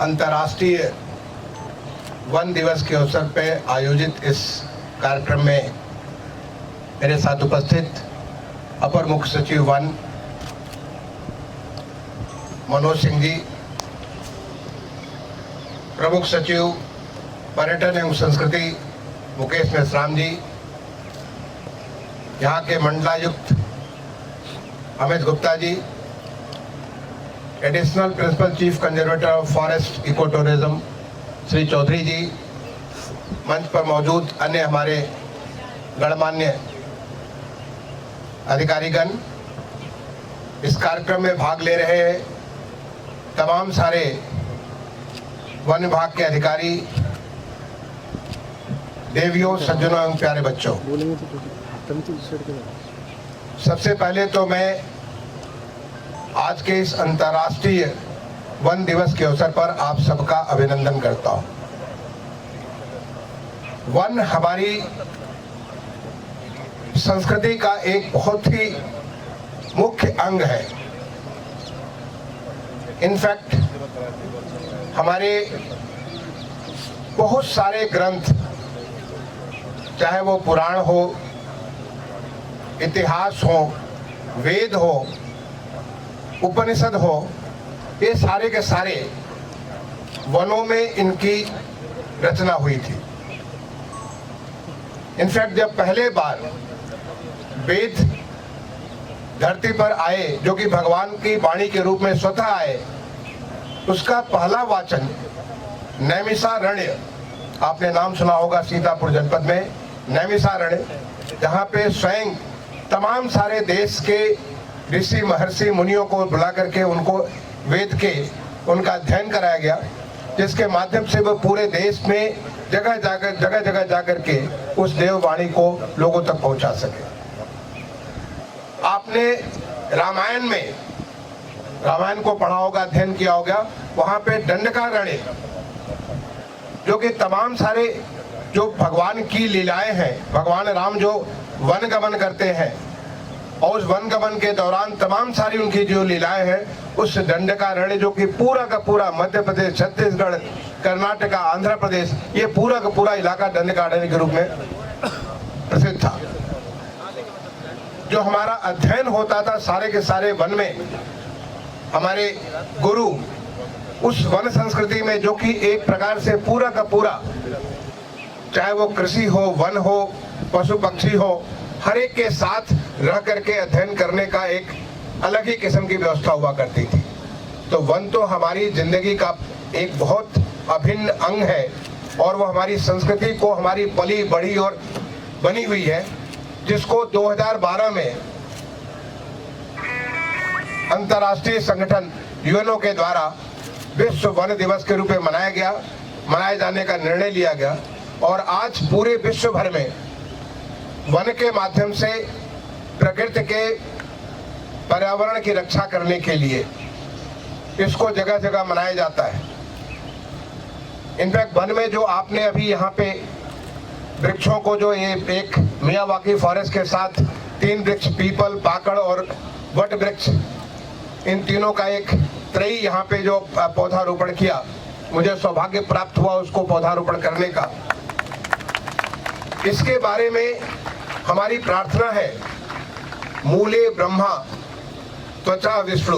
अंतर्राष्ट्रीय वन दिवस के अवसर पर आयोजित इस कार्यक्रम में मेरे साथ उपस्थित अपर मुख्य सचिव वन मनोज सिंह जी, प्रमुख सचिव पर्यटन एवं संस्कृति मुकेश मेश्राम जी, यहाँ के मंडलायुक्त Amit Gupta ji, additional principal chief conservator of forest eco tourism Shri Chaudhary ji, मंच पर मौजूद अन्य हमारे गणमान्य अधिकारीगण, इस कार्यक्रम में भाग ले रहे तमाम सारे वन विभाग के अधिकारी, देवियों, सज्जनों एवं प्यारे बच्चों, सबसे पहले तो मैं आज के इस अंतर्राष्ट्रीय वन दिवस के अवसर पर आप सबका अभिनंदन करता हूं। वन हमारी संस्कृति का एक बहुत ही मुख्य अंग है। इनफैक्ट हमारे बहुत सारे ग्रंथ, चाहे वो पुराण हो, इतिहास हो, वेद हो, उपनिषद हो, ये सारे के सारे वनों में इनकी रचना हुई थी। इनफैक्ट जब पहले बार वेद धरती पर आए, जो कि भगवान की वाणी के रूप में स्वतः आए, उसका पहला वाचन नैमिषारण्य, आपने नाम सुना होगा सीतापुर जनपद में नैमिषारण्य, जहाँ पे स्वयं तमाम सारे देश के ऋषि महर्षि मुनियों को बुला करके उनको वेद के उनका अध्ययन कराया गया, जिसके माध्यम से वो पूरे देश में जगह जगह जाकर के उस देववाणी को लोगों तक पहुंचा सके। आपने रामायण को पढ़ा होगा, अध्ययन किया होगा, वहां पे दंडकारण्य, जो कि तमाम सारे जो भगवान की लीलाएं हैं, भगवान राम जो वन गमन करते हैं और उस वन गमन के दौरान तमाम सारी उनकी जो लीलाएं हैं, उस दंडकारण्य जो कि पूरा का पूरा मध्य प्रदेश, छत्तीसगढ़, कर्नाटका, आंध्र प्रदेश, ये पूरा का पूरा इलाका दंडकारण्य के रूप में प्रसिद्ध था। जो हमारा अध्ययन होता था सारे के सारे वन में, हमारे गुरु उस वन संस्कृति में, जो कि एक प्रकार से पूरा का पूरा, चाहे वो कृषि हो, वन हो, पशु पक्षी हो, हर एक के साथ रह करके अध्ययन करने का एक अलग ही किस्म की व्यवस्था हुआ करती थी। तो वन तो हमारी जिंदगी का एक बहुत अभिन्न अंग है और वो हमारी संस्कृति को, हमारी पली बढ़ी और बनी हुई है, जिसको 2012 में अंतर्राष्ट्रीय संगठन यूएनओ के द्वारा विश्व वन दिवस के रूप में मनाए जाने का निर्णय लिया गया। और आज पूरे विश्व भर में वन के माध्यम से प्रकृति के पर्यावरण की रक्षा करने के लिए इसको जगह जगह मनाया जाता है। इनफैक्ट वन में जो आपने अभी यहाँ पे वृक्षों को, जो ये एक मियावाकी फॉरेस्ट के साथ 3 वृक्ष, पीपल, पाकड़ और वट वृक्ष, इन तीनों का एक त्रयी यहाँ पे जो पौधारोपण किया, मुझे सौभाग्य प्राप्त हुआ उसको पौधारोपण करने का। इसके बारे में हमारी प्रार्थना है, मूले ब्रह्मा त्वचा विष्णु,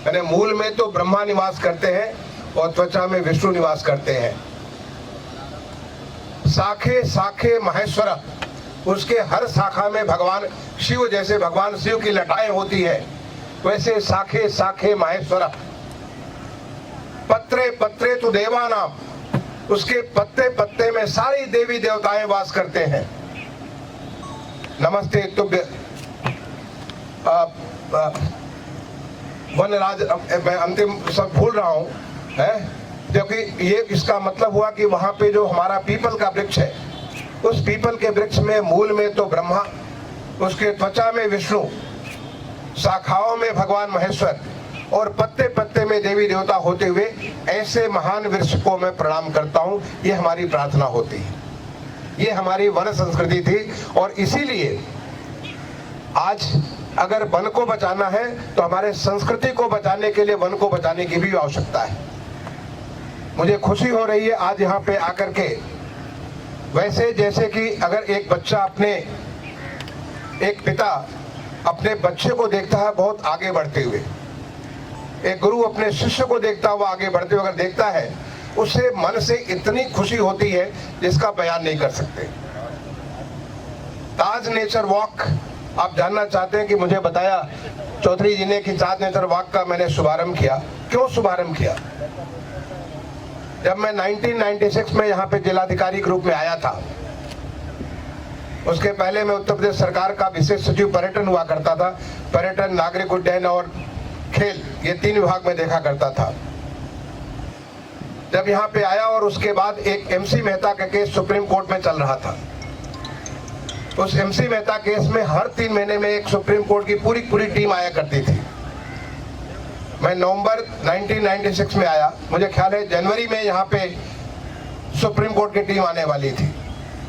यानी मूल में तो ब्रह्मा निवास करते हैं और त्वचा में विष्णु निवास करते हैं। शाखे शाखे महेश्वर, उसके हर शाखा में भगवान शिव, जैसे भगवान शिव की लटाएं होती है, वैसे शाखे शाखे महेश्वर। पत्रे पत्रे तो देवानाम, उसके पत्ते पत्ते में सारी देवी देवताएं वास करते हैं। नमस्ते तुभ्य वनराज, मैं अंतिम सब भूल रहा हूँ, है, क्योंकि ये इसका मतलब हुआ कि वहां पे जो हमारा पीपल का वृक्ष है, उस पीपल के वृक्ष में मूल में तो ब्रह्मा, उसके त्वचा में विष्णु, शाखाओं में भगवान महेश्वर और पत्ते पत्ते में देवी देवता होते हुए ऐसे महान वृक्ष को मैं प्रणाम करता हूँ। ये हमारी प्रार्थना होती है, ये हमारी वन संस्कृति थी। और इसीलिए आज अगर वन को बचाना है तो हमारे संस्कृति को बचाने के लिए वन को बचाने की भी आवश्यकता है। मुझे खुशी हो रही है आज यहाँ पे आकर के, वैसे जैसे कि अगर एक बच्चा एक पिता अपने बच्चे को देखता है बहुत आगे बढ़ते हुए, एक गुरु अपने शिष्य को देखता हुआ आगे बढ़ते हुए अगर देखता है, उससे मन से इतनी खुशी होती है जिसका बयान नहीं कर सकते। ताज नेचर वॉक आप जानना चाहते हैं कि मुझे बताया चौधरी जी ने कि ताज नेचर वॉक का मैंने शुभारंभ किया। क्यों शुभारंभ किया? जब मैं 1996 में यहाँ पे जिलाधिकारी के रूप में आया था, उसके पहले मैं उत्तर प्रदेश सरकार का विशेष सचिव पर्यटन हुआ करता था। पर्यटन, नागरिक उड्डयन और खेल, ये 3 विभाग में देखा करता था। जब यहाँ पे आया और उसके बाद एक MC मेहता का केस सुप्रीम कोर्ट में चल रहा था। उस MC मेहता केस में हर 3 महीने में एक सुप्रीम कोर्ट की पूरी टीम आया करती थी। मैं नवंबर 1996 में आया, मुझे ख्याल है जनवरी में यहाँ पे सुप्रीम कोर्ट की टीम आने वाली थी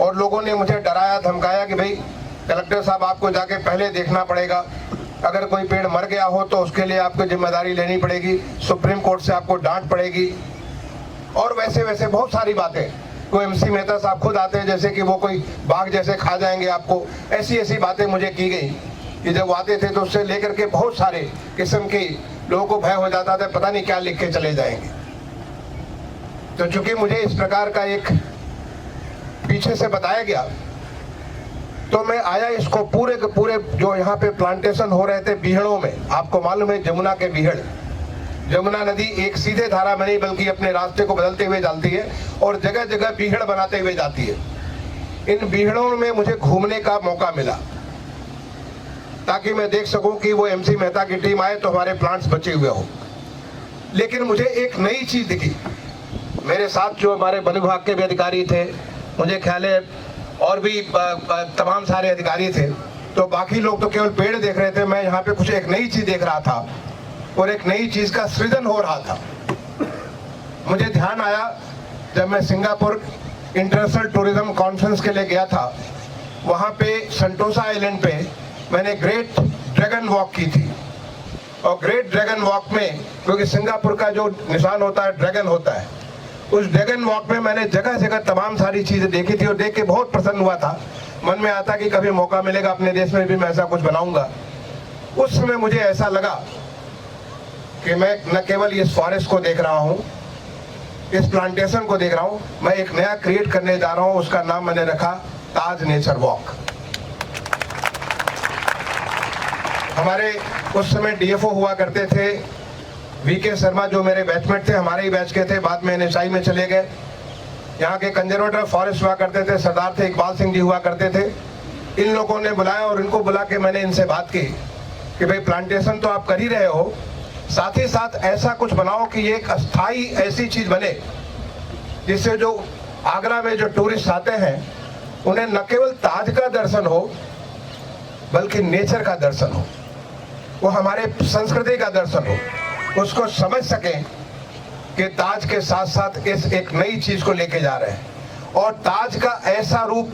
और लोगों ने मुझे डराया धमकाया कि भाई कलेक्टर साहब आपको जाके पहले देखना पड़ेगा, अगर कोई पेड़ मर गया हो तो उसके लिए आपको जिम्मेदारी लेनी पड़ेगी, सुप्रीम कोर्ट से आपको डांट पड़ेगी और वैसे वैसे बहुत सारी बातें। कोई MC मेहता साहब खुद आते हैं जैसे कि वो कोई बाघ जैसे खा जाएंगे आपको, ऐसी बातें मुझे की गई कि जब आते थे तो उससे लेकर के बहुत सारे किस्म की लोगों को भय हो जाता था, पता नहीं क्या लिख के चले जाएंगे। तो चूंकि मुझे इस प्रकार का एक पीछे से बताया गया तो मैं आया, इसको पूरे के पूरे जो यहाँ पे प्लांटेशन हो रहे थे बीहड़ों में, आपको मालूम है जमुना के बीहड़, जमुना नदी एक सीधे धारा में नहीं बल्कि अपने रास्ते को बदलते हुए जाती है और जगह जगह बीहड़ बनाते हुए जाती है। इन बीहड़ों में मुझे घूमने का मौका मिला ताकि मैं देख सकूं कि वो MC मेहता की टीम आए तो हमारे प्लांट्स बचे हुए हो। लेकिन मुझे एक नई चीज दिखी, मेरे साथ जो हमारे वन विभाग के भी अधिकारी थे, मुझे ख्याल है और भी तमाम सारे अधिकारी थे, तो बाकी लोग तो केवल पेड़ देख रहे थे, मैं यहाँ पे कुछ एक नई चीज देख रहा था और एक नई चीज का सृजन हो रहा था। मुझे ध्यान आया जब मैं सिंगापुर इंटरनेशनल टूरिज्म कॉन्फ्रेंस के लिए गया था, वहाँ पे सेंटोसा आइलैंड पे मैंने ग्रेट ड्रैगन वॉक की थी और ग्रेट ड्रैगन वॉक में, क्योंकि सिंगापुर का जो निशान होता है ड्रैगन होता है, उस ड्रैगन वॉक में मैंने जगह जगह तमाम सारी चीजें देखी थी और देख के बहुत प्रसन्न हुआ था। मन में आता कि कभी मौका मिलेगा अपने देश में भी मैं ऐसा कुछ बनाऊंगा। उस समय मुझे ऐसा लगा कि मैं न केवल इस फॉरेस्ट को देख रहा हूँ, इस प्लांटेशन को देख रहा हूँ, मैं एक नया क्रिएट करने जा रहा हूँ। उसका नाम मैंने रखा ताज नेचर वॉक। हमारे उस समय DFO हुआ करते थे VK शर्मा, जो मेरे बैचमेट थे, हमारे ही बैच के थे, बाद में NSI में चले गए। यहाँ के कंजर्वेटर फॉरेस्ट हुआ करते थे, सरदार थे इकबाल सिंह जी हुआ करते थे। इन लोगों ने बुलाया और इनको बुला के मैंने इनसे बात की कि भाई प्लांटेशन तो आप कर ही रहे हो, साथ ही साथ ऐसा कुछ बनाओ कि ये एक अस्थाई ऐसी चीज बने जिससे जो आगरा में जो टूरिस्ट आते हैं उन्हें न केवल ताज का दर्शन हो बल्कि नेचर का दर्शन हो, वो हमारे संस्कृति का दर्शन हो, उसको समझ सकें कि ताज के साथ साथ इस एक नई चीज को लेके जा रहे हैं। और ताज का ऐसा रूप,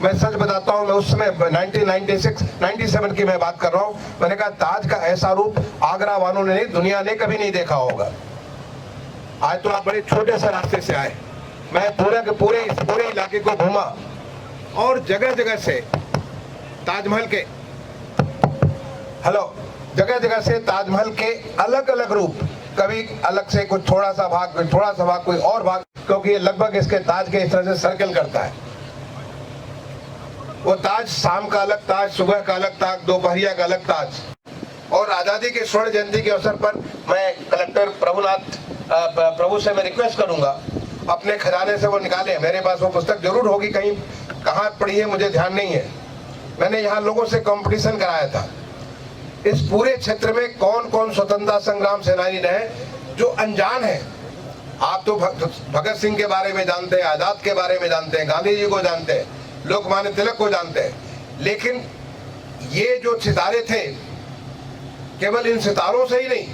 मैं सच बताता हूं, मैं उस समय 1996-97 की मैं बात कर रहा हूं, मैंने कहा ताज का ऐसा रूप आगरा वालों ने नहीं, दुनिया ने कभी नहीं देखा होगा। आज तो आप बड़े छोटे से रास्ते से आए, मैं पूरे इलाके को घूमा और जगह जगह से ताजमहल के जगह जगह से ताजमहल के अलग अलग रूप, कभी अलग से कुछ थोड़ा सा भाग कोई और भाग, क्योंकि ये लगभग इसके ताज के इस तरह से सर्कल करता है। वो ताज शाम का अलग ताज, सुबह का अलग ताज, दोपहरिया का अलग ताज। और आजादी के स्वर्ण जयंती के अवसर पर मैं कलेक्टर प्रभु से मैं रिक्वेस्ट करूंगा अपने खजाने से वो निकाले। मेरे पास वो पुस्तक जरूर होगी, कहीं कहाँ पड़ी है मुझे ध्यान नहीं है। मैंने यहाँ लोगों से कंपटीशन कराया था, इस पूरे क्षेत्र में कौन कौन स्वतंत्रता संग्राम सेनानी रहे जो अनजान है। आप तो भगत सिंह के बारे में जानते हैं, आजाद के बारे में जानते हैं, गांधी जी को जानते हैं, लोकमान्य तिलक को जानते हैं, लेकिन ये जो सितारे थे, केवल इन सितारों से ही नहीं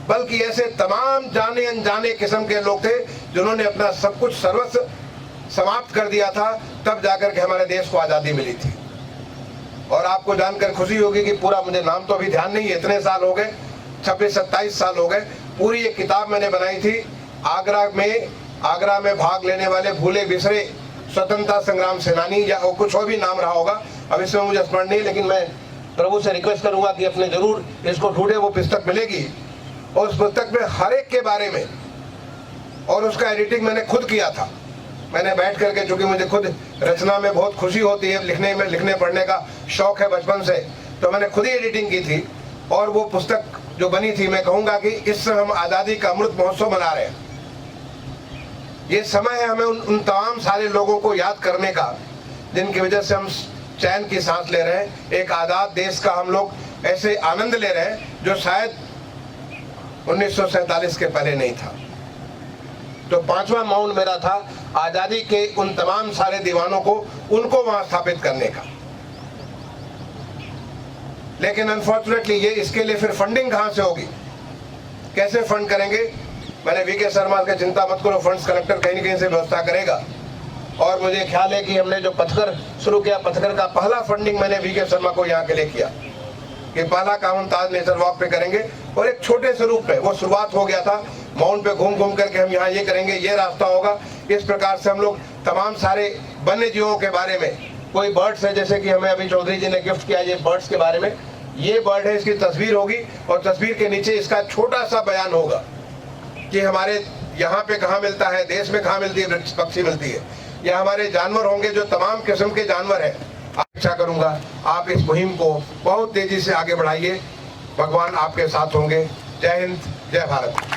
बल्कि ऐसे तमाम जाने अनजाने किस्म के लोग थे जिन्होंने अपना सब कुछ सर्वस्व समाप्त कर दिया था, तब जाकर के हमारे देश को आजादी मिली थी। और आपको जानकर खुशी होगी कि पूरा, मुझे नाम तो अभी ध्यान नहीं है, इतने साल हो गए, 26-27 साल हो गए, पूरी एक किताब मैंने बनाई थी आगरा में भाग लेने वाले भूले बिसरे स्वतंत्रता संग्राम सेनानी या कुछ और भी नाम रहा होगा, अब इसमें मुझे स्मरण नहीं, लेकिन मैं प्रभु से रिक्वेस्ट करूंगा कि अपने जरूर इसको ढूंढे, वो पुस्तक मिलेगी। और उस पुस्तक में हर एक के बारे में, और उसका एडिटिंग मैंने खुद किया था। मैंने बैठ करके, चूंकि मुझे खुद रचना में बहुत खुशी होती है, लिखने पढ़ने का शौक है बचपन से, तो मैंने खुद ही एडिटिंग की थी। और वो पुस्तक जो बनी थी, मैं कहूँगा कि इस हम आज़ादी का अमृत महोत्सव मना रहे हैं। ये समय है हमें उन तमाम सारे लोगों को याद करने का, जिनकी वजह से हम चैन की सांस ले रहे हैं। एक आज़ाद देश का हम लोग ऐसे आनंद ले रहे हैं जो शायद 1947 के पहले नहीं था। तो 5वां माउंट मेरा था आज़ादी के उन तमाम सारे दीवानों को, उनको वहां स्थापित करने का। लेकिन अनफॉर्चुनेटली ये, इसके लिए फिर फंडिंग कहां से होगी, कैसे फंड करेंगे? मैंने वीके शर्मा के, चिंता मत करो, फंड्स कलेक्टर कहीं न कहीं से व्यवस्था करेगा। और मुझे ख्याल है कि हमने जो पथकर शुरू किया, पथकर का पहला फंडिंग मैंने वीके शर्मा को यहाँ के लिए किया कि पहला काम हम ताज नेचर वॉक पे करेंगे। और एक छोटे से रूप में वो शुरुआत हो गया था, माउंट पे घूम घूम करके हम यहाँ ये करेंगे, ये रास्ता होगा। इस प्रकार से हम लोग तमाम सारे वन्य जीवों के बारे में, कोई बर्ड्स है, जैसे कि हमें अभी चौधरी जी ने गिफ्ट किया ये बर्ड्स के बारे में, ये बर्ड है, इसकी तस्वीर होगी और तस्वीर के नीचे इसका छोटा सा बयान होगा कि हमारे यहाँ पे कहाँ मिलता है, देश में कहाँ मिलती है, पक्षी मिलती है, या हमारे जानवर होंगे जो तमाम किस्म के जानवर हैं। आशा करूंगा आप इस मुहिम को बहुत तेजी से आगे बढ़ाइए। भगवान आपके साथ होंगे। जय हिंद, जय भारत।